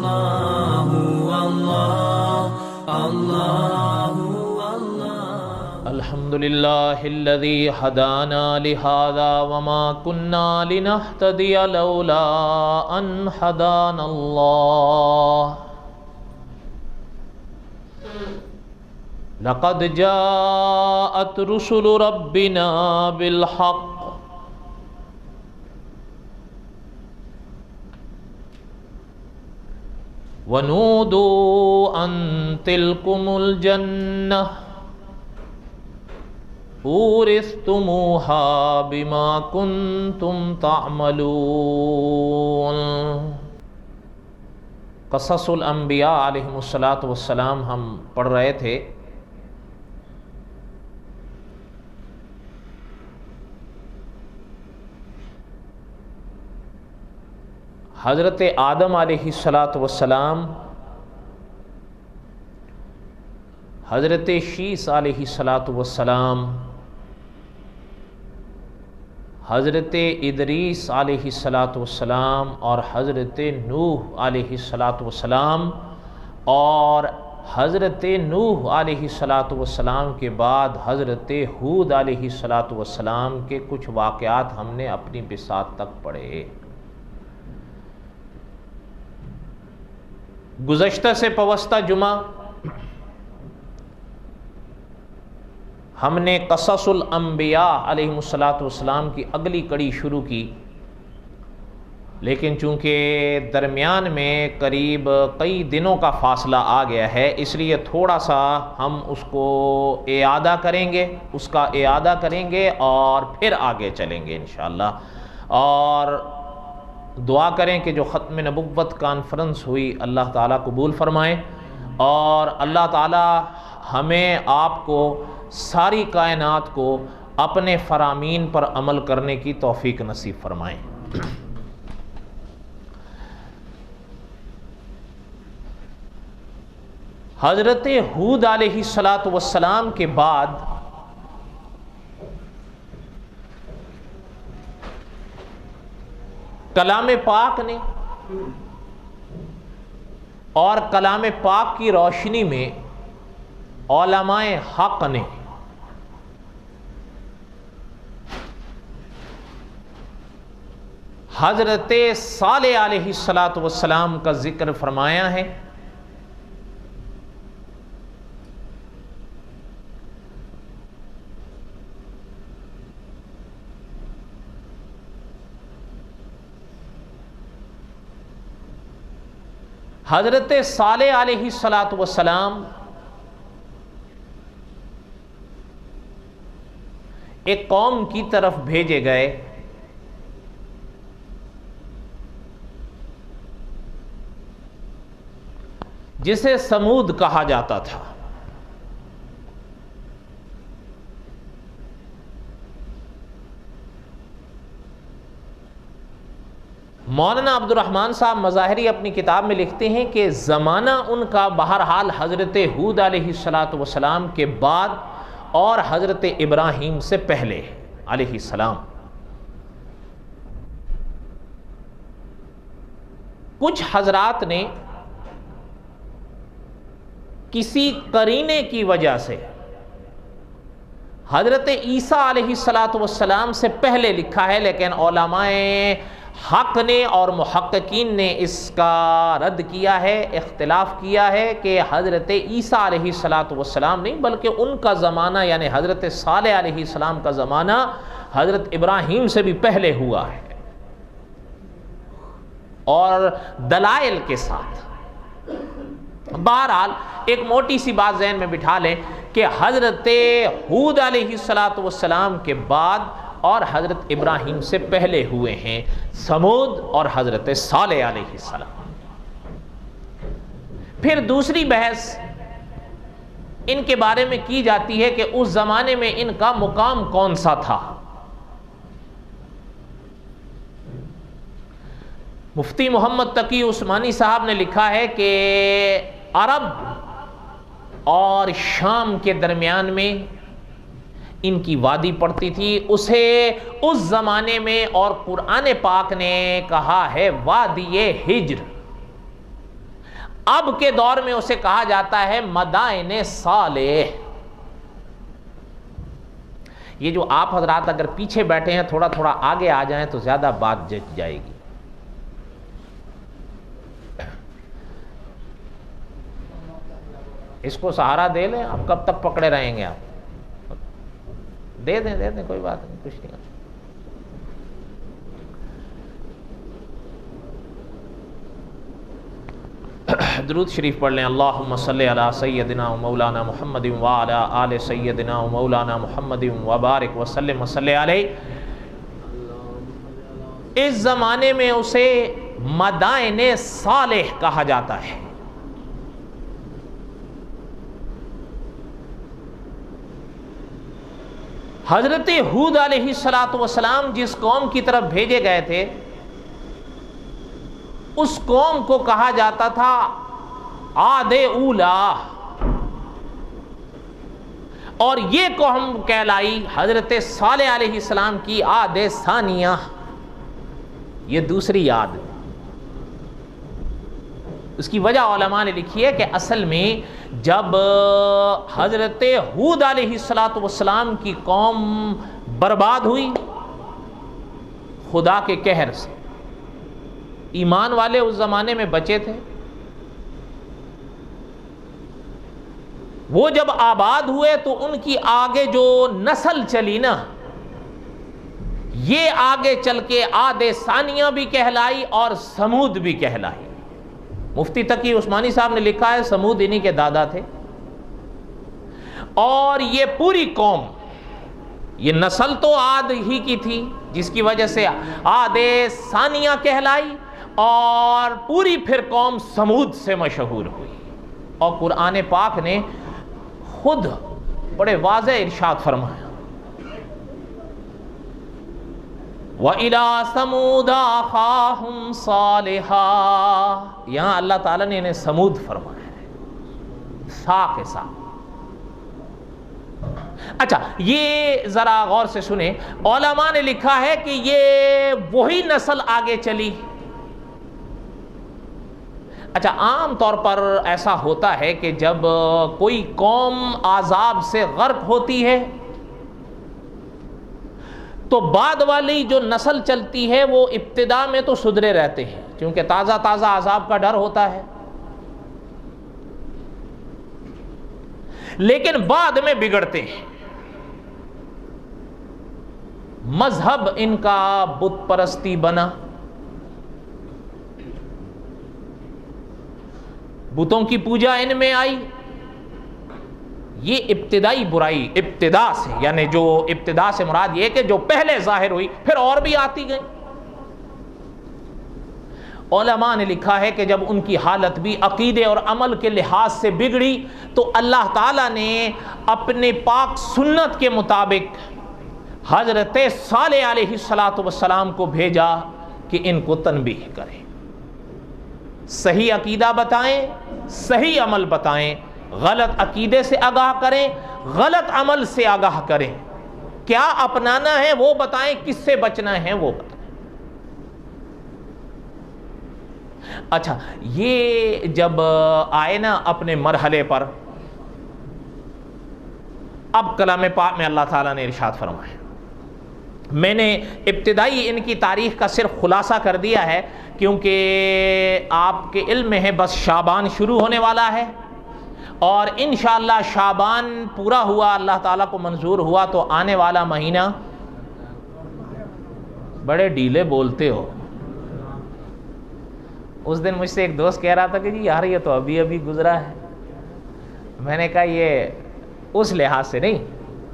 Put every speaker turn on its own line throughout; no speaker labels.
اللہ اللہ اللہ اللہ۔
الحمدللہ الذی ہدانا لہذا وما کنا لنہتدی لولا ان ہدانا اللہ۔ لقد جاءت رسل ربنا بالحق وَنُودُوا أَن تِلْكُمُ الْجَنَّةُ أُورِثْتُمُوهَا بِمَا كُنْتُمْ تَعْمَلُونَ۔ قصص الانبیاء علیہم السلام ہم پڑھ رہے تھے۔ حضرت آدم علیہ السلام، حضرت شیس علیہ السلام، حضرت ادریس علیہ السلام اور حضرت نوح علیہ السلام، اور حضرت نوح علیہ السلام کے بعد حضرت ہود علیہ السلام کے کچھ واقعات ہم نے اپنی بساط تک پڑھے۔ گزشتہ سے پوستہ جمعہ ہم نے قصص الانبیاء علیہم السلام کی اگلی کڑی شروع کی، لیکن چونکہ درمیان میں قریب کئی دنوں کا فاصلہ آ گیا ہے، اس لیے تھوڑا سا ہم اس کو اعادہ کریں گے، اس کا اعادہ کریں گے اور پھر آگے چلیں گے انشاءاللہ۔ اور دعا کریں کہ جو ختم نبوت کانفرنس ہوئی اللہ تعالیٰ قبول فرمائیں، اور اللہ تعالیٰ ہمیں آپ کو ساری کائنات کو اپنے فرامین پر عمل کرنے کی توفیق نصیب فرمائیں۔ حضرت ہود علیہ السلام کے بعد کلام پاک نے اور کلام پاک کی روشنی میں علماء حق نے حضرت صالح علیہ السلام کا ذکر فرمایا ہے۔ حضرت صالح علیہ السلام ایک قوم کی طرف بھیجے گئے جسے سمود کہا جاتا تھا۔ مولانا عبد الرحمن صاحب مظاہری اپنی کتاب میں لکھتے ہیں کہ زمانہ ان کا بہرحال حضرت ہود علیہ السلام کے بعد اور حضرت ابراہیم سے پہلے علیہ السلام۔ کچھ حضرات نے کسی قرینے کی وجہ سے حضرت عیسیٰ علیہ السلام سے پہلے لکھا ہے، لیکن علماء حق نے اور محققین نے اس کا رد کیا ہے، اختلاف کیا ہے کہ حضرت عیسیٰ علیہ السلام نہیں بلکہ ان کا زمانہ یعنی حضرت صالح علیہ السلام کا زمانہ حضرت ابراہیم سے بھی پہلے ہوا ہے، اور دلائل کے ساتھ۔ بہرحال ایک موٹی سی بات ذہن میں بٹھا لیں کہ حضرت ہود علیہ السلام کے بعد اور حضرت ابراہیم سے پہلے ہوئے ہیں سمود اور حضرت صالح علیہ السلام۔ پھر دوسری بحث ان کے بارے میں کی جاتی ہے کہ اس زمانے میں ان کا مقام کون سا تھا۔ مفتی محمد تقی عثمانی صاحب نے لکھا ہے کہ عرب اور شام کے درمیان میں ان کی وادی پڑتی تھی، اسے اس زمانے میں اور قرآن پاک نے کہا ہے وادی ہجر، اب کے دور میں اسے کہا جاتا ہے مدائن صالح۔ یہ جو آپ حضرات اگر پیچھے بیٹھے ہیں تھوڑا تھوڑا آگے آ جائیں تو زیادہ بات جچ جائے گی۔ اس کو سہارا دے لیں، آپ کب تک پکڑے رہیں گے؟ آپ دے دیں کوئی بات نہیں، کچھ نہیں۔ درود شریف پڑھ لیں۔ اللہم صلی علی سیدنا و مولانا محمد وعلی آل سیدنا و مولانا محمد وبارک وسلم وصلی علیہ۔ اس زمانے میں اسے مدائن صالح کہا جاتا ہے۔ حضرت ہود علیہ السلام جس قوم کی طرف بھیجے گئے تھے اس قوم کو کہا جاتا تھا عاد اولا، اور یہ قوم کہلائی حضرت صالح علیہ السلام کی عاد ثانیہ، یہ دوسری عاد۔ اس کی وجہ علماء نے لکھی ہے کہ اصل میں جب حضرت ہود علیہ السلام کی قوم برباد ہوئی خدا کے قہر سے، ایمان والے اس زمانے میں بچے تھے، وہ جب آباد ہوئے تو ان کی آگے جو نسل چلی نا، یہ آگے چل کے عاد ثانیہ بھی کہلائی اور سمود بھی کہلائی۔ مفتی تقی عثمانی صاحب نے لکھا ہے سمود انہی کے دادا تھے، اور یہ پوری قوم، یہ نسل تو عاد ہی کی تھی جس کی وجہ سے عاد ثانیہ کہلائی، اور پوری پھر قوم سمود سے مشہور ہوئی۔ اور قرآن پاک نے خود بڑے واضح ارشاد فرمایا وَإِلَىٰ ثَمُودَ أَخَاهُمْ صَالِحًا، یہاں اللہ تعالیٰ نے انہیں سمود فرمایا ہے، سا کے ساتھ۔ اچھا یہ ذرا غور سے سنیں، علماء نے لکھا ہے کہ یہ وہی نسل آگے چلی۔ اچھا عام طور پر ایسا ہوتا ہے کہ جب کوئی قوم عذاب سے غرق ہوتی ہے تو بعد والی جو نسل چلتی ہے وہ ابتدا میں تو سدھرے رہتے ہیں، کیونکہ تازہ تازہ عذاب کا ڈر ہوتا ہے، لیکن بعد میں بگڑتے ہیں۔ مذہب ان کا بت پرستی بنا، بتوں کی پوجا ان میں آئی۔ یہ ابتدائی برائی ابتدا سے، یعنی جو ابتدا سے مراد یہ کہ جو پہلے ظاہر ہوئی پھر اور بھی آتی گئی۔ علماء نے لکھا ہے کہ جب ان کی حالت بھی عقیدے اور عمل کے لحاظ سے بگڑی تو اللہ تعالیٰ نے اپنے پاک سنت کے مطابق حضرت صالح علیہ السلام کو بھیجا کہ ان کو تنبیہ کریں، صحیح عقیدہ بتائیں، صحیح عمل بتائیں، غلط عقیدے سے آگاہ کریں، غلط عمل سے آگاہ کریں، کیا اپنانا ہے وہ بتائیں، کس سے بچنا ہے وہ بتائیں۔ اچھا یہ جب آئے نا اپنے مرحلے پر، اب کلام پاک میں اللہ تعالیٰ نے ارشاد فرمایا، میں نے ابتدائی ان کی تاریخ کا صرف خلاصہ کر دیا ہے کیونکہ آپ کے علم میں ہے بس شعبان شروع ہونے والا ہے، اور انشاءاللہ شعبان پورا ہوا، اللہ تعالیٰ کو منظور ہوا تو آنے والا مہینہ، بڑے ڈھیلے بولتے ہو۔ اس دن مجھ سے ایک دوست کہہ رہا تھا کہ جی یار یہ تو ابھی ابھی گزرا ہے۔ میں نے کہا یہ اس لحاظ سے نہیں،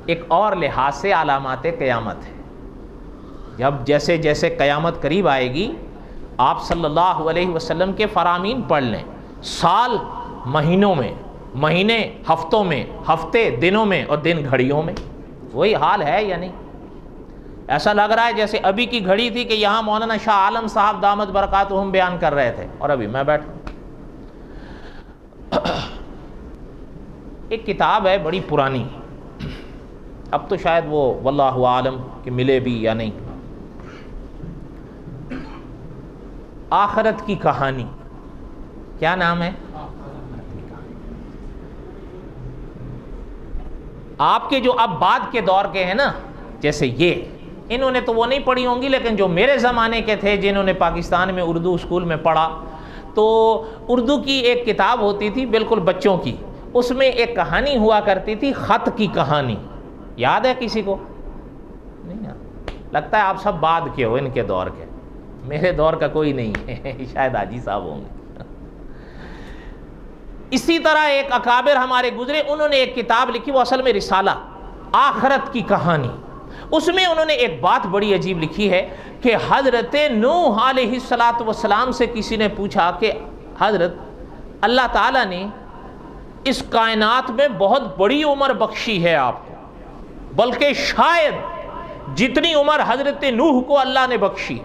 ایک اور لحاظ سے علامات قیامت ہے۔ جب جیسے جیسے قیامت قریب آئے گی آپ صلی اللہ علیہ وسلم کے فرامین پڑھ لیں، سال مہینوں میں، مہینے ہفتوں میں، ہفتے دنوں میں، اور دن گھڑیوں میں، وہی حال ہے یا نہیں؟ ایسا لگ رہا ہے جیسے ابھی کی گھڑی تھی کہ یہاں مولانا شاہ عالم صاحب دامت برکاتہم بیان کر رہے تھے اور ابھی میں بیٹھا۔ ایک کتاب ہے بڑی پرانی، اب تو شاید وہ واللہ عالم کہ ملے بھی یا نہیں، آخرت کی کہانی، کیا نام ہے؟ آپ کے جو اب بعد کے دور کے ہیں نا، جیسے یہ، انہوں نے تو وہ نہیں پڑھی ہوں گی، لیکن جو میرے زمانے کے تھے جنہوں نے پاکستان میں اردو اسکول میں پڑھا، تو اردو کی ایک کتاب ہوتی تھی بالکل بچوں کی، اس میں ایک کہانی ہوا کرتی تھی، خط کی کہانی. یاد ہے کسی کو؟ نہیں یاد. لگتا ہے آپ سب بعد کے ہو ان کے دور کے، میرے دور کا کوئی نہیں ہے شاید حاجی صاحب ہوں گے. اسی طرح ایک اکابر ہمارے گزرے، انہوں نے ایک کتاب لکھی، وہ اصل میں رسالہ، آخرت کی کہانی. اس میں انہوں نے ایک بات بڑی عجیب لکھی ہے کہ حضرت نوح علیہ السلام سے کسی نے پوچھا کہ حضرت اللہ تعالیٰ نے اس کائنات میں بہت بڑی عمر بخشی ہے آپ کو، بلکہ شاید جتنی عمر حضرت نوح کو اللہ نے بخشی.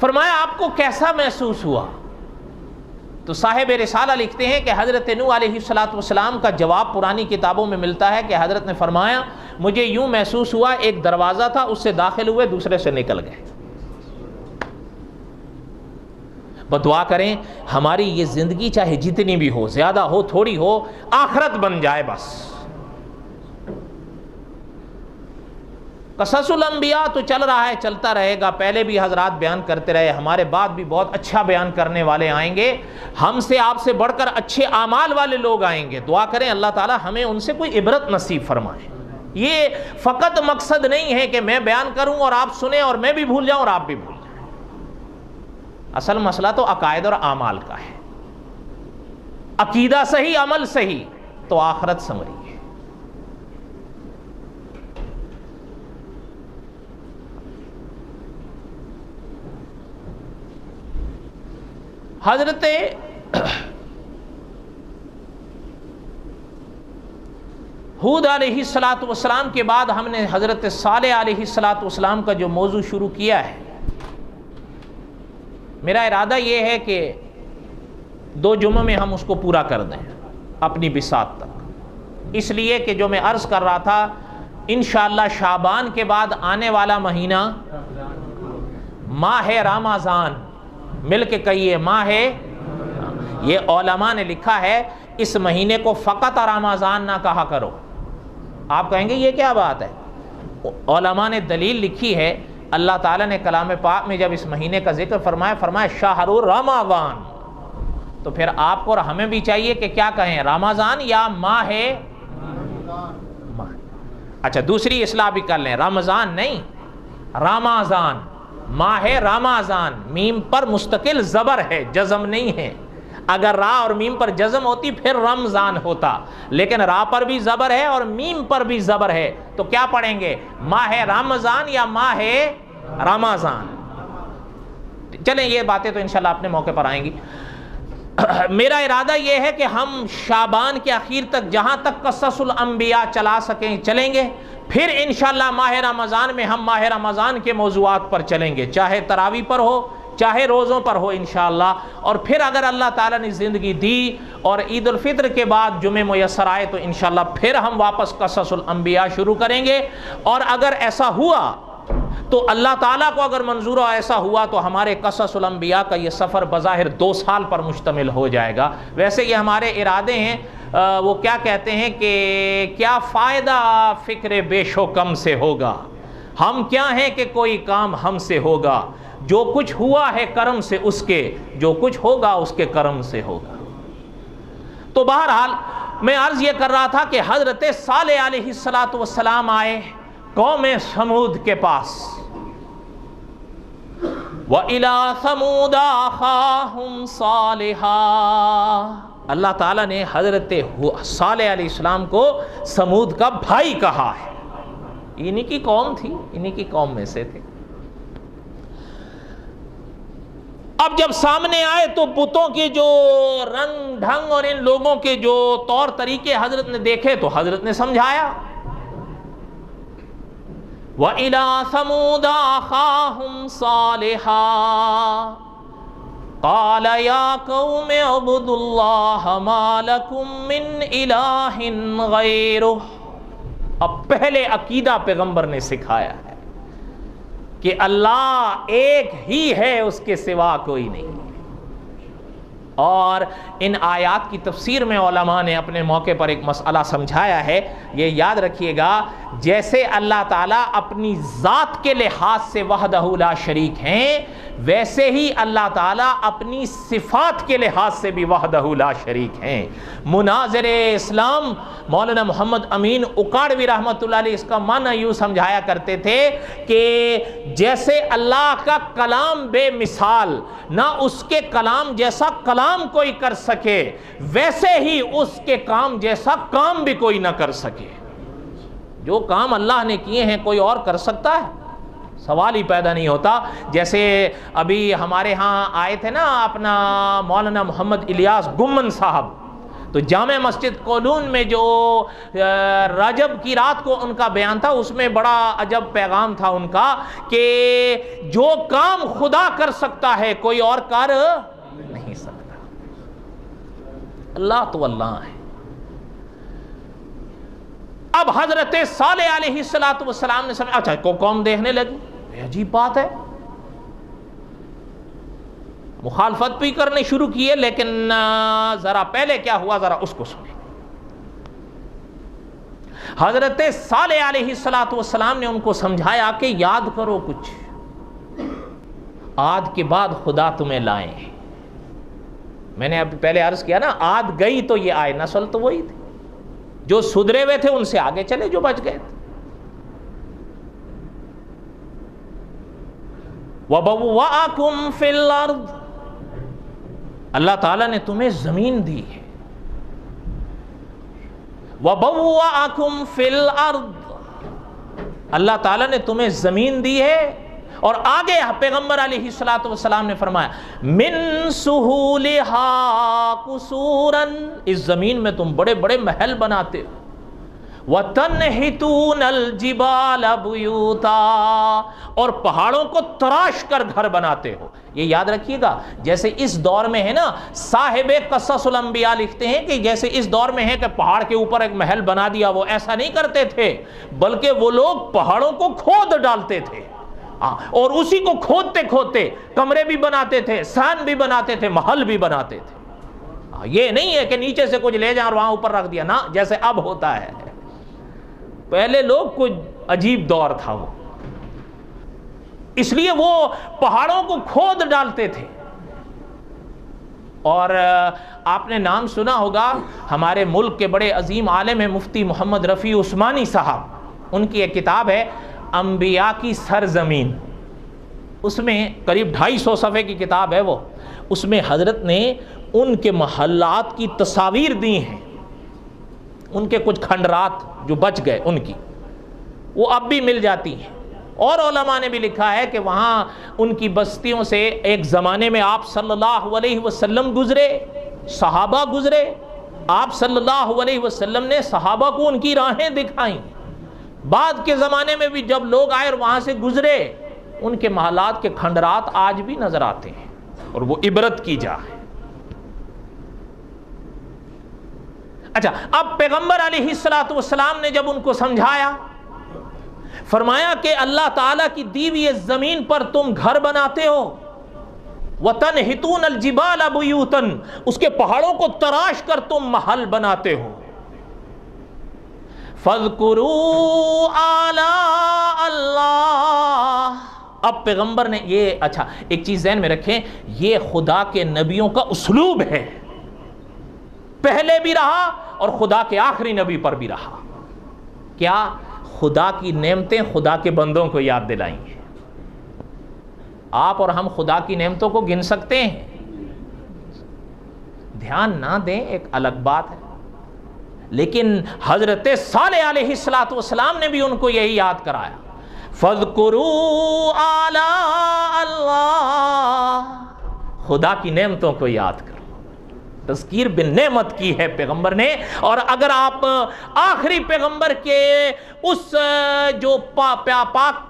فرمایا آپ کو کیسا محسوس ہوا؟ تو صاحب رسالہ لکھتے ہیں کہ حضرت نوح علیہ السلام کا جواب پرانی کتابوں میں ملتا ہے کہ حضرت نے فرمایا مجھے یوں محسوس ہوا ایک دروازہ تھا، اس سے داخل ہوئے دوسرے سے نکل گئے. دعا کریں ہماری یہ زندگی چاہے جتنی بھی ہو، زیادہ ہو تھوڑی ہو، آخرت بن جائے بس. قصص الانبیاء تو چل رہا ہے، چلتا رہے گا، پہلے بھی حضرات بیان کرتے رہے، ہمارے بعد بھی بہت اچھا بیان کرنے والے آئیں گے، ہم سے آپ سے بڑھ کر اچھے اعمال والے لوگ آئیں گے. دعا کریں اللہ تعالی ہمیں ان سے کوئی عبرت نصیب فرمائے. یہ فقط مقصد نہیں ہے کہ میں بیان کروں اور آپ سنیں اور میں بھی بھول جاؤں اور آپ بھی بھول جائیں. اصل مسئلہ تو عقائد اور اعمال کا ہے. عقیدہ صحیح، عمل صحیح تو آخرت سنوری ہے. حضرت ہود علیہ السلام کے بعد ہم نے حضرت صالح علیہ السلام کا جو موضوع شروع کیا ہے، میرا ارادہ یہ ہے کہ 2 جمعوں میں ہم اس کو پورا کر دیں اپنی بساط تک. اس لیے کہ جو میں عرض کر رہا تھا انشاءاللہ شعبان کے بعد آنے والا مہینہ ماہ رمضان، مل کے کہیے ماہ. یہ علماء نے لکھا ہے اس مہینے کو فقط رمضان نہ کہا کرو. آپ کہیں گے یہ کیا بات ہے؟ علماء نے دلیل لکھی ہے، اللہ تعالیٰ نے کلام پاک میں جب اس مہینے کا ذکر فرمایا شہر رمضان، تو پھر آپ کو اور ہمیں بھی چاہیے کہ کیا کہیں، رمضان یا ماہ. اچھا دوسری اصلاح بھی کر لیں، رمضان نہیں رمضان، ماہ رمضان. میم پر مستقل زبر ہے، جزم نہیں ہے. اگر را اور میم پر جزم ہوتی پھر رمضان ہوتا، لیکن را پر بھی زبر ہے اور میم پر بھی زبر ہے، تو کیا پڑھیں گے، ماہ رمضان یا ماہ رمضان. چلیں یہ باتیں تو انشاءاللہ اپنے موقع پر آئیں گی. میرا ارادہ یہ ہے کہ ہم شعبان کے اخیر تک جہاں تک قصص الانبیاء چلا سکیں چلیں گے، پھر انشاءاللہ ماہ رمضان میں ہم ماہ رمضان کے موضوعات پر چلیں گے، چاہے تراویح پر ہو چاہے روزوں پر ہو انشاءاللہ. اور پھر اگر اللہ تعالیٰ نے زندگی دی اور عید الفطر کے بعد جمعہ میسر آئے تو انشاءاللہ پھر ہم واپس قصص الانبیاء شروع کریں گے. اور اگر ایسا ہوا تو اللہ تعالیٰ کو اگر منظور ہو ایسا ہوا تو ہمارے قصص الانبیاء کا یہ سفر بظاہر 2 سال پر مشتمل ہو جائے گا. ویسے یہ ہمارے ارادے ہیں. وہ کیا کہتے ہیں کہ کیا فائدہ فکر بیش و کم سے ہوگا، ہم کیا ہیں کہ کوئی کام ہم سے ہوگا، جو کچھ ہوا ہے کرم سے اس کے، جو کچھ ہوگا اس کے کرم سے ہوگا. تو بہرحال میں عرض یہ کر رہا تھا کہ حضرت صالح علیہ السلام آئے قوم سمود کے پاس. وَإِلَىٰ ثَمُودَ أَخَاهُمْ صَالِحًا، اللہ تعالیٰ نے حضرت صالح علیہ السلام کو سمود کا بھائی کہا ہے. انہی کی قوم تھی، انہی کی قوم میں سے تھے. اب جب سامنے آئے تو بتوں کے جو رنگ ڈھنگ اور ان لوگوں کے جو طور طریقے حضرت نے دیکھے تو حضرت نے سمجھایا. وَإِلَىٰ ثَمُودَ أَخَاهُمْ صَالِحًا قَالَ يَا قَوْمِ اعْبُدُوا اللَّهَ مَا لَكُم مِّنْ إِلَٰهٍ غَيْرُهُ. اب پہلے عقیدہ پیغمبر نے سکھایا ہے کہ اللہ ایک ہی ہے، اس کے سوا کوئی نہیں. اور ان آیات کی تفسیر میں علماء نے اپنے موقع پر ایک مسئلہ سمجھایا ہے. یہ یاد رکھیے گا، جیسے اللہ تعالیٰ اپنی ذات کے لحاظ سے وحدہ لا شریک ہیں، ویسے ہی اللہ تعالیٰ اپنی صفات کے لحاظ سے بھی وحدہ لا شریک ہیں. مناظر اسلام مولانا محمد امین اکاڑوی رحمۃ اللہ علیہ اس کا معنی یوں سمجھایا کرتے تھے کہ جیسے اللہ کا کلام بے مثال، نہ اس کے کلام جیسا کلام کوئی کر سکے، ویسے ہی اس کے کام جیسا کام بھی کوئی نہ کر سکے. جو کام اللہ نے کیے ہیں کوئی اور کر سکتا ہے؟ سوال ہی پیدا نہیں ہوتا. جیسے ابھی ہمارے ہاں آئے تھے نا اپنا مولانا محمد الیاس گمن صاحب، تو جامع مسجد کولون میں جو رجب کی رات کو ان کا بیان تھا، اس میں بڑا عجب پیغام تھا ان کا کہ جو کام خدا کر سکتا ہے کوئی اور کر نہیں سکتا. اللہ تو اللہ ہے. اب حضرت صالح علیہ السلام نے سمجھا، اچھا کو قوم دیکھنے لگی، یہ عجیب بات ہے، مخالفت بھی کرنے شروع کیے. لیکن ذرا پہلے کیا ہوا ذرا اس کو سنیں. حضرت صالح علیہ السلام نے ان کو سمجھایا کہ یاد کرو کچھ، عاد کے بعد خدا تمہیں لائیں. میں نے اب پہلے عرض کیا نا، عاد گئی تو یہ آئے، نسل تو وہی تھی. جو سدھرے ہوئے تھے ان سے آگے چلے جو بچ گئے تھے. وَبَوَّأَكُمْ فِي الْأَرْضِ، اللہ تعالیٰ نے تمہیں زمین دی ہے. وَبَوَّأَكُمْ فِي الْأَرْضِ، اللہ تعالیٰ نے تمہیں زمین دی ہے. اور آگے پیغمبر علیہ السلام نے فرمایا من سہولہا قصوراً، اس زمین میں تم بڑے بڑے محل بناتے ہو. وَتَنْحِتُونَ الْجِبَالَ بُيُوتًا، اور پہاڑوں کو تراش کر گھر بناتے ہو. یہ یاد رکھیے گا، جیسے اس دور میں ہے نا، صاحب قصص الانبیاء لکھتے ہیں کہ جیسے اس دور میں ہے کہ پہاڑ کے اوپر ایک محل بنا دیا، وہ ایسا نہیں کرتے تھے، بلکہ وہ لوگ پہاڑوں کو کھود ڈالتے تھے، اور اسی کو کھودتے کھودتے کمرے بھی بناتے تھے، سان بھی بناتے تھے، محل بھی بناتے تھے. یہ نہیں ہے کہ نیچے سے کچھ لے جائیں اور وہاں اوپر رکھ دیا، نہ جیسے اب ہوتا ہے. پہلے لوگ کچھ عجیب دور تھا وہ، اس لیے وہ پہاڑوں کو کھود ڈالتے تھے. اور آپ نے نام سنا ہوگا، ہمارے ملک کے بڑے عظیم عالم ہیں مفتی محمد رفیع عثمانی صاحب، ان کی ایک کتاب ہے انبیاء کی سرزمین. اس میں قریب 250 صفحے کی کتاب ہے وہ. اس میں حضرت نے ان کے محلات کی تصاویر دی ہیں، ان کے کچھ کھنڈرات جو بچ گئے ان کی، وہ اب بھی مل جاتی ہیں. اور علماء نے بھی لکھا ہے کہ وہاں ان کی بستیوں سے ایک زمانے میں آپ صلی اللہ علیہ وسلم گزرے، صحابہ گزرے، آپ صلی اللہ علیہ وسلم نے صحابہ کو ان کی راہیں دکھائیں. بعد کے زمانے میں بھی جب لوگ آئے اور وہاں سے گزرے، ان کے محلات کے کھنڈرات آج بھی نظر آتے ہیں، اور وہ عبرت کی جا ہے. اچھا، اب پیغمبر علیہ السلام نے جب ان کو سمجھایا، فرمایا کہ اللہ تعالیٰ کی دی ہوئی زمین پر تم گھر بناتے ہو. وَتَنْحِتُونَ الْجِبَالَ بُيُوتًا، اس کے پہاڑوں کو تراش کر تم محل بناتے ہو. فَاذْكُرُوا آلَاءَ اللَّهِ، اب پیغمبر نے یہ، اچھا ایک چیز ذہن میں رکھیں، یہ خدا کے نبیوں کا اسلوب ہے، پہلے بھی رہا اور خدا کے آخری نبی پر بھی رہا. کیا؟ خدا کی نعمتیں خدا کے بندوں کو یاد دلائیں گے. آپ اور ہم خدا کی نعمتوں کو گن سکتے ہیں، دھیان نہ دیں ایک الگ بات ہے، لیکن حضرت صالح علیہ السلام نے بھی ان کو یہی یاد کرایا. فَاذْكُرُوا آلَاءَ اللَّهِ، خدا کی نعمتوں کو یاد کرو. تذکیر بالنعمت کی ہے پیغمبر نے. اور اگر آپ آخری پیغمبر کے اس جو پاک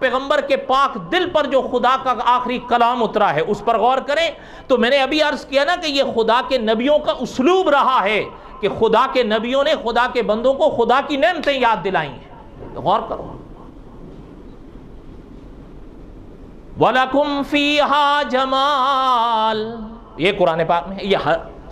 پیغمبر کے پاک دل پر جو خدا کا آخری کلام اترا ہے اس پر غور کریں، تو میں نے ابھی عرض کیا نا کہ یہ خدا کے نبیوں کا اسلوب رہا ہے کہ خدا کے نبیوں نے خدا کے بندوں کو خدا کی نعمتیں یاد دلائی ہیں. غور کرو. وَلَكُمْ فِيهَا جَمَالٌ، یہ قرآن پاک میں ہے. یہ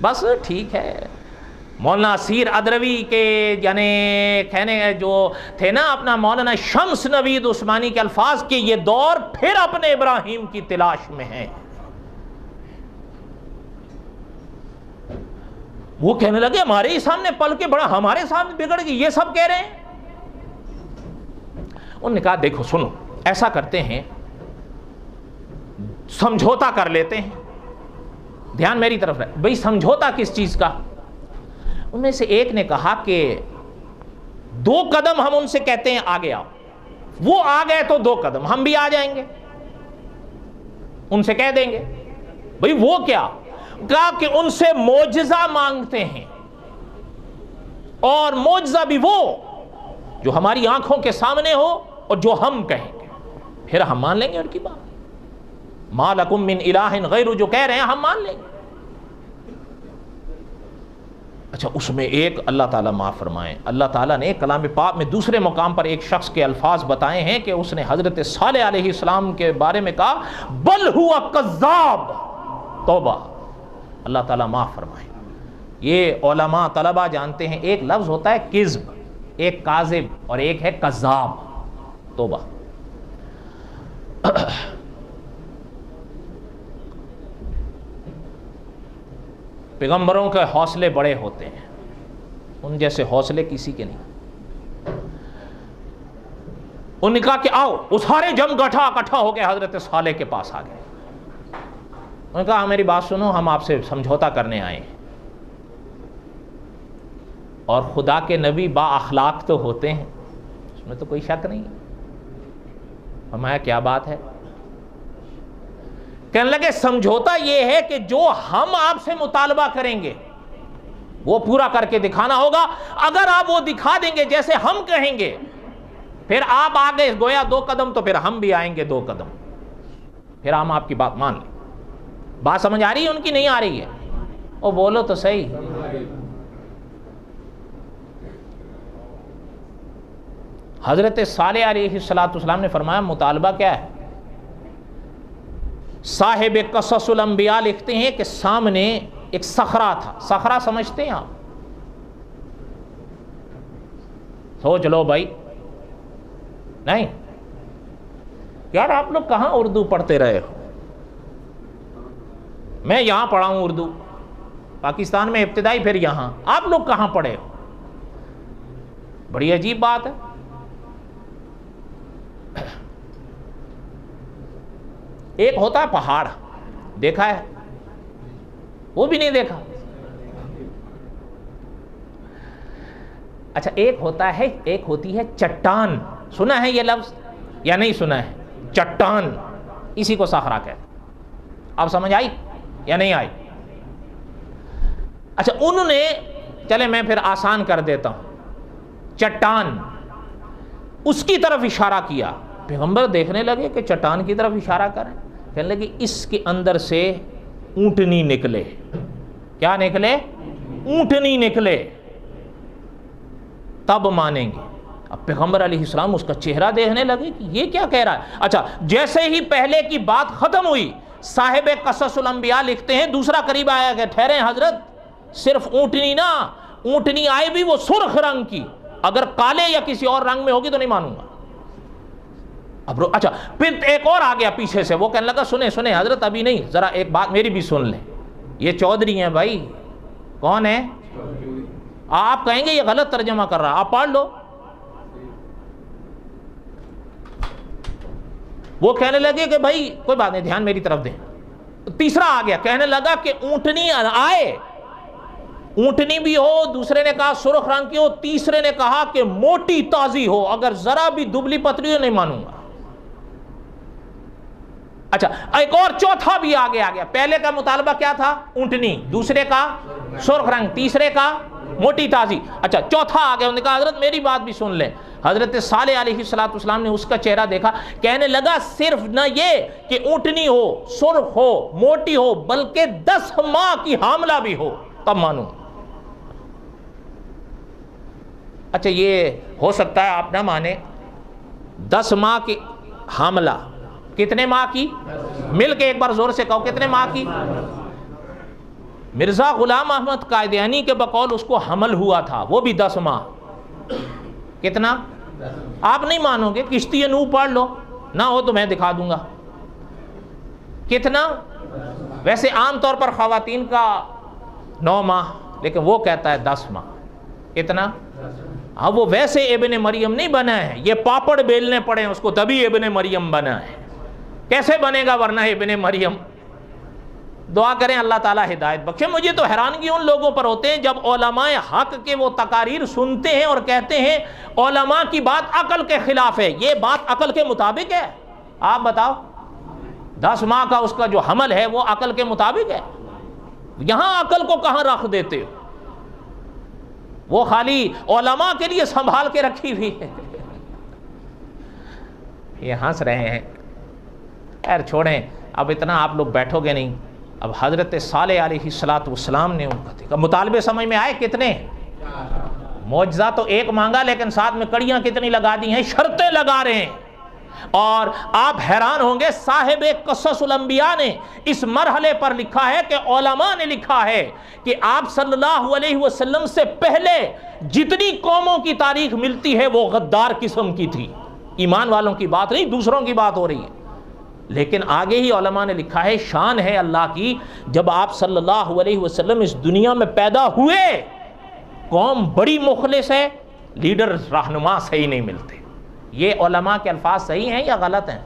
بس ٹھیک ہے. مولانا اسیر ادروی کے یعنی کہنے جو تھے نا اپنا مولانا شمس نوید عثمانی کے الفاظ کہ یہ دور پھر اپنے ابراہیم کی تلاش میں ہے. وہ کہنے لگے ہمارے ہی سامنے پل کے بڑا ہمارے سامنے بگڑ گئی، یہ سب کہہ رہے ہیں. انہوں نے کہا دیکھو سنو ایسا کرتے ہیں، سمجھوتا کر لیتے ہیں. دھیان میری طرف رہے بھئی، سمجھوتا کس چیز کا؟ ان میں سے ایک نے کہا کہ 2 قدم ہم ان سے کہتے ہیں آگے آؤ، وہ آ گئے تو 2 قدم ہم بھی آ جائیں گے، ان سے کہہ دیں گے. بھئی وہ کیا؟ کہا کہ ان سے معجزہ مانگتے ہیں، اور معجزہ بھی وہ جو ہماری آنکھوں کے سامنے ہو اور جو ہم کہیں گے، پھر ہم مان لیں گے ان کی بات. ما لکم من الہ غیر، جو کہہ رہے ہیں ہم مان لیں گے. اچھا اس میں ایک اللہ تعالیٰ معاف فرمائیں، اللہ تعالیٰ نے کلام پاک میں دوسرے مقام پر ایک شخص کے الفاظ بتائے ہیں کہ اس نے حضرت صالح علیہ السلام کے بارے میں کہا بل ہوا کذاب. توبہ، اللہ تعالیٰ معاف فرمائیں. یہ علماء طلبہ جانتے ہیں ایک لفظ ہوتا ہے کذب، ایک کاذب اور ایک ہے کذاب. توبہ. پیغمبروں کے حوصلے بڑے ہوتے ہیں، ان جیسے حوصلے کسی کے نہیں. انہوں نے کہا کہ آؤ، وہ سارے جم اکٹھا ہو گئے حضرت صالح کے پاس آ گئے. انہوں نے کہا میری بات سنو، ہم آپ سے سمجھوتا کرنے آئے ہیں، اور خدا کے نبی با اخلاق تو ہوتے ہیں، اس میں تو کوئی شک نہیں. فرمایا کیا بات ہے؟ کہنے لگے سمجھوتا یہ ہے کہ جو ہم آپ سے مطالبہ کریں گے وہ پورا کر کے دکھانا ہوگا. اگر آپ وہ دکھا دیں گے جیسے ہم کہیں گے، پھر آپ آگے گویا 2 قدم تو پھر ہم بھی آئیں گے 2 قدم، پھر ہم آپ کی بات مان لیں. بات سمجھ آ رہی ہے ان کی؟ نہیں آ رہی ہے؟ او بولو تو صحیح. حضرت صالح علیہ السلام نے فرمایا مطالبہ کیا ہے؟ صاحب قصص الانبیاء لکھتے ہیں کہ سامنے ایک صخرہ تھا. صخرہ سمجھتے ہیں آپ؟ سوچ لو بھائی. نہیں یار آپ لوگ کہاں اردو پڑھتے رہے ہو؟ میں یہاں پڑھا ہوں اردو، پاکستان میں ابتدائی، پھر یہاں. آپ لوگ کہاں پڑھے ہو؟ بڑی عجیب بات ہے. ایک ہوتا ہے پہاڑ، دیکھا ہے؟ وہ بھی نہیں دیکھا. اچھا ایک ہوتی ہے چٹان. سنا ہے یہ لفظ یا نہیں سنا ہے؟ چٹان، اسی کو صخرہ کہتے ہیں. اب سمجھ آئی یا نہیں آئی؟ اچھا انہوں نے، چلے میں پھر آسان کر دیتا ہوں، چٹان اس کی طرف اشارہ کیا. پیغمبر دیکھنے لگے کہ چٹان کی طرف اشارہ کریں، کہنے لگے اس کے اندر سے اونٹنی نکلے. کیا نکلے؟ اونٹنی نکلے، تب مانیں گے. اب پیغمبر علیہ السلام اس کا چہرہ دیکھنے لگے کہ یہ کیا کہہ رہا ہے. اچھا جیسے ہی پہلے کی بات ختم ہوئی، صاحب قصص الانبیاء لکھتے ہیں دوسرا قریب آیا کہ ٹھہرے حضرت، صرف اونٹنی نہ، اونٹنی آئے بھی وہ سرخ رنگ کی، اگر کالے یا کسی اور رنگ میں ہوگی تو نہیں مانوں گا. اب اچھا پھر ایک اور آ گیا پیچھے سے، وہ کہنے لگا سنیں حضرت ابھی نہیں، ذرا ایک بات میری بھی سن لیں. یہ چودھری ہیں بھائی. کون ہے؟ آپ کہیں گے یہ غلط ترجمہ کر رہا، آپ پڑھ لو. وہ کہنے لگے کہ بھائی کوئی بات نہیں، دھیان میری طرف دیں. تیسرا آ گیا، کہنے لگا کہ اونٹنی آئے، اونٹنی بھی ہو، دوسرے نے کہا سرخ رنگ کی ہو، تیسرے نے کہا کہ موٹی تازی ہو، اگر ذرا بھی دبلی پتلی ہو نہیں مانوں گا. اچھا ایک اور چوتھا بھی آگے آ گیا. پہلے کا مطالبہ کیا تھا؟ اونٹنی، دوسرے کا سرخ رنگ، تیسرے کا موٹی تازی. اچھا چوتھا آ گیا. انہوں نے کہا حضرت میری بات بھی سن لیں. حضرت صالح علیہ السلام نے اس کا چہرہ دیکھا، کہنے لگا صرف نہ یہ کہ اونٹنی ہو، سرخ ہو، موٹی ہو، بلکہ 10 ماہ کی حاملہ بھی ہو تب مانوں. اچھا یہ ہو سکتا ہے آپ نہ مانے. 10 ماہ کی حاملہ، کتنے ماہ کی؟ مل کے ایک بار زور سے کہو، کتنے ماہ کی؟ مرزا غلام احمد قادیانی کے بقول اس کو حمل ہوا تھا، وہ بھی 10 ماہ۔ کتنا؟ آپ نہیں مانو گے، کشتی نوح پڑھ لو، نہ ہو تو میں دکھا دوں گا۔ کتنا؟ ویسے عام طور پر خواتین کا 9 ماہ، لیکن وہ کہتا ہے 10 ماہ۔ کتنا؟ ہاں، وہ ویسے ابن مریم نہیں بنا ہے، یہ پاپڑ بیلنے پڑے اس کو تبھی ابن مریم بنا ہے۔ کیسے بنے گا ورنہ ابن مریم؟ دعا کریں اللہ تعالیٰ ہدایت بخشے۔ مجھے تو حیرانگی ان لوگوں پر ہوتے ہیں جب علماء حق کے وہ تقاریر سنتے ہیں اور کہتے ہیں علماء کی بات عقل کے خلاف ہے۔ یہ بات عقل کے مطابق ہے؟ آپ بتاؤ، 10 ماہ کا اس کا جو حمل ہے وہ عقل کے مطابق ہے؟ یہاں عقل کو کہاں رکھ دیتے ہو؟ وہ خالی علماء کے لیے سنبھال کے رکھی ہوئی ہے۔ یہ ہنس رہے ہیں، خیر چھوڑیں، اب اتنا آپ لوگ بیٹھو گے نہیں۔ اب حضرت صالح علیہ السلام نے ان کا دیکھا، مطالبے سمجھ میں آئے کتنے؟ معجزہ تو ایک مانگا لیکن ساتھ میں کڑیاں کتنی لگا دی ہیں، شرطیں لگا رہے ہیں۔ اور آپ حیران ہوں گے، صاحب قصص الانبیاء نے اس مرحلے پر لکھا ہے کہ علماء نے لکھا ہے کہ آپ صلی اللہ علیہ وسلم سے پہلے جتنی قوموں کی تاریخ ملتی ہے وہ غدار قسم کی تھی۔ ایمان والوں کی بات نہیں، دوسروں کی بات ہو رہی ہے۔ لیکن آگے ہی علماء نے لکھا ہے، شان ہے اللہ کی، جب آپ صلی اللہ علیہ وسلم اس دنیا میں پیدا ہوئے، قوم بڑی مخلص ہے، لیڈر رہنما صحیح نہیں ملتے۔ یہ علماء کے الفاظ صحیح ہیں یا غلط ہیں؟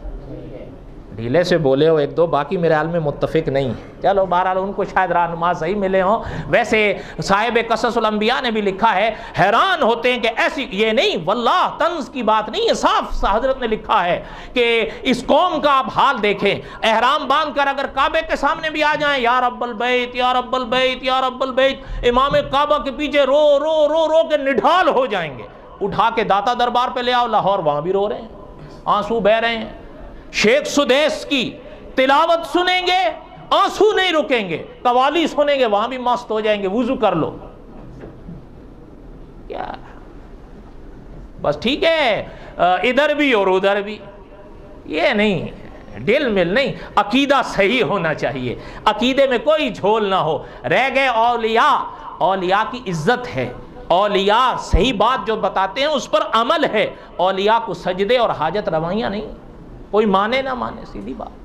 ڈھیلے سے بولے ہو ایک دو، باقی میرے حال میں متفق نہیں ہے۔ چلو بہرحال ان کو شاید رہنما صحیح ملے ہوں۔ ویسے صاحب قصص الانبیاء نے بھی لکھا ہے، حیران ہوتے ہیں کہ ایسی، یہ نہیں واللہ طنز کی بات نہیں ہے، صاف حضرت نے لکھا ہے کہ اس قوم کا آپ حال دیکھیں، احرام باندھ کر اگر کعبے کے سامنے بھی آ جائیں، یا رب البیت یا رب البیت یا رب البیت، امام کعبہ کے پیچھے رو رو رو رو کے نڈھال ہو جائیں گے۔ اٹھا کے داتا دربار پہ لے آؤ لاہور، وہاں بھی رو رہے ہیں، آنسو بہ رہے ہیں۔ شیخ سدیس کی تلاوت سنیں گے، آنسو نہیں رکیں گے، قوالی سنیں گے، وہاں بھی مست ہو جائیں گے، وضو کر لو۔ کیا بس ٹھیک ہے ادھر بھی اور ادھر بھی، یہ نہیں، ڈل مل نہیں، عقیدہ صحیح ہونا چاہیے، عقیدے میں کوئی جھول نہ ہو۔ رہ گئے اولیاء، اولیاء کی عزت ہے، اولیاء صحیح بات جو بتاتے ہیں اس پر عمل ہے، اولیاء کو سجدے اور حاجت روائیاں نہیں، کوئی مانے نہ مانے، سیدھی بات۔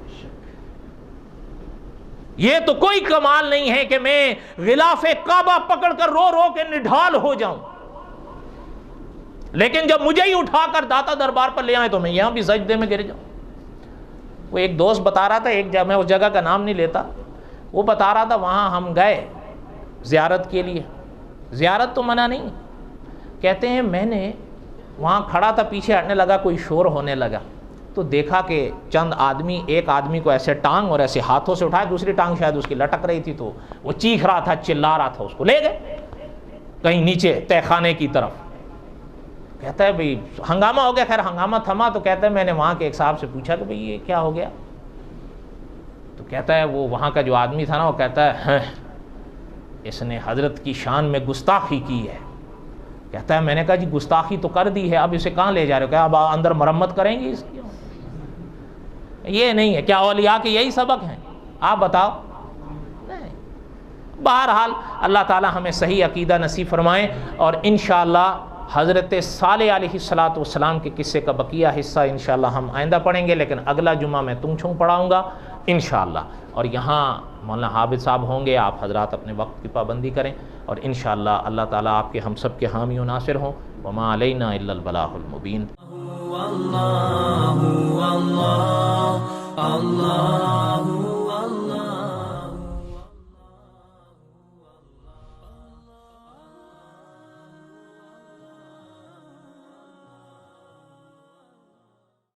یہ تو کوئی کمال نہیں ہے کہ میں غلاف کعبہ پکڑ کر رو رو کے نڈھال ہو جاؤں، لیکن جب مجھے ہی اٹھا کر داتا دربار پر لے آئے تو میں یہاں بھی سجدے میں گر جاؤں۔ وہ ایک دوست بتا رہا تھا، ایک جگہ، میں اس جگہ کا نام نہیں لیتا، وہ بتا رہا تھا وہاں ہم گئے زیارت کے لیے، زیارت تو منع نہیں، کہتے ہیں میں نے وہاں کھڑا تھا، پیچھے ہٹنے لگا، کوئی شور ہونے لگا تو دیکھا کہ چند آدمی، ایک آدمی کو ایسے ٹانگ اور ایسے ہاتھوں سے اٹھائے، دوسری ٹانگ شاید اس کی لٹک رہی تھی تو وہ چیخ رہا تھا، چلا رہا تھا، اس کو لے گئے کہیں نیچے تہ خانے کی طرف۔ کہتا ہے بھئی ہنگامہ ہو گیا، خیر ہنگامہ تھما تو کہتا ہے میں نے وہاں کے ایک صاحب سے پوچھا کہ بھئی یہ کیا ہو گیا، تو کہتا ہے وہ وہاں کا جو آدمی تھا نا، وہ کہتا ہے اس نے حضرت کی شان میں گستاخی کی ہے۔ کہتا ہے میں نے کہا جی گستاخی تو کر دی ہے، اب اسے کہاں لے جا رہے ہو؟ کہ اب اندر مرمت کریں گی اس کی؟ یہ نہیں ہے، کیا اولیاء کے یہی سبق ہیں؟ آپ بتاؤ۔ نہیں، بہرحال اللہ تعالی ہمیں صحیح عقیدہ نصیب فرمائیں، اور انشاءاللہ حضرت صالح علیہ السلام کے قصے کا بقیہ حصہ انشاءاللہ ہم آئندہ پڑھیں گے، لیکن اگلا جمعہ میں تم چھوں پڑھاؤں گا انشاءاللہ۔ اور یہاں مولانا حافظ صاحب ہوں گے، آپ حضرات اپنے وقت کی پابندی کریں، اور انشاءاللہ اللہ تعالیٰ آپ کے ہم سب کے حامی و ناصر ہوں۔ وما علینا الا البلاغ المبین۔
اللہ اللہ اللہ